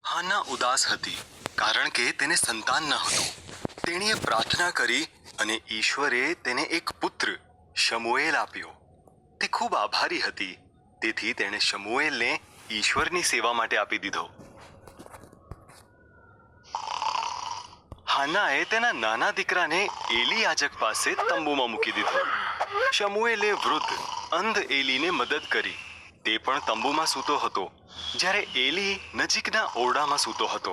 હાના ઉદાસ હતી કારણ કે તેને સંતાન ન હતું. તેણીએ પ્રાર્થના કરી અને ઈશ્વરે તેને એક પુત્ર શમૂએલ આપ્યો. તે ખૂબ આભારી હતી, તેથી તેણે શમૂએલને ઈશ્વરની સેવા માટે આપી દીધો. હાનાએ તેના નાના દીકરાને એલી યાજક પાસે તંબુમાં મૂકી દીધો. શમૂએલે વૃદ્ધ અંધ એલીને મદદ કરી. તે પણ તંબુમાં સૂતો હતો, જ્યારે એલી નજીકના ઓરડામાં સૂતો હતો.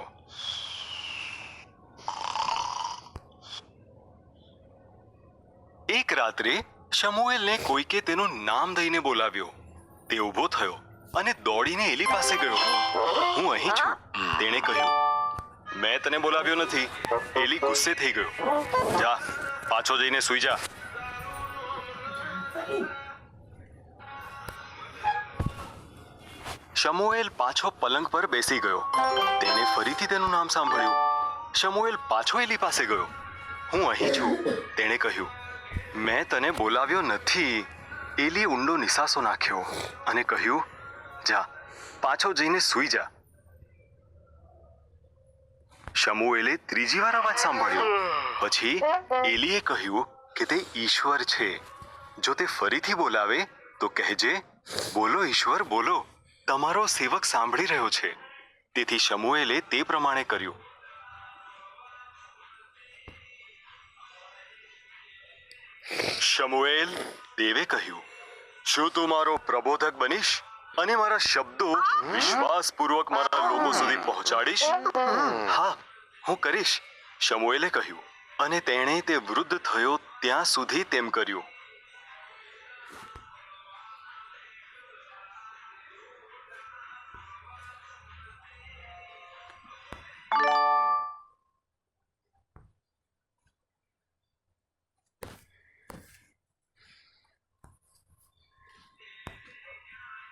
એક રાત્રે શમૂએલને કોઈકે તેનું નામ દઈને બોલાવ્યો. તે ઊભો થયો અને દોડીને એલી પાસે ગયો. હું અહીં છું, તેણે કહ્યું. મેં તને બોલાવ્યો નથી. એલી ગુસ્સે થઈ ગયો. જા, પાછો જઈને સૂઈ જા. શમૂએલ પાછો પલંગ પર બેસી ગયો. તેને ફરીથી તેનું નામ સાંભળ્યું. શમૂએલ પાછો એલી પાસે ગયો. હું અહીં છું, તેણે કહ્યું. મેં તને બોલાવ્યો નથી. એલીએ ઊંડો નિસાસો નાખ્યો અને કહ્યું, જા, પાછો જઈને સૂઈ જા. શમૂએલે ત્રીજી વાર અવાજ સાંભળ્યો. પછી એલીએ કહ્યું કે તે ઈશ્વર છે. જો તે ફરીથી બોલાવે તો કહેજે, બોલો ઈશ્વર, બોલો, તમારો સેવક સાંભળી રહ્યો છે. તેથી શમૂએલે તે પ્રમાણે કર્યું. શમૂએલ, દેવે કહ્યું, શું તું મારો પ્રબોધક બનીશ અને મારા શબ્દો વિશ્વાસપૂર્વક મારા લોકો સુધી પહોંચાડીશ? હા, હું કરીશ, શમૂએલે કહ્યું. અને તેણે તે વૃદ્ધ થયો ત્યાં સુધી તેમ કર્યું.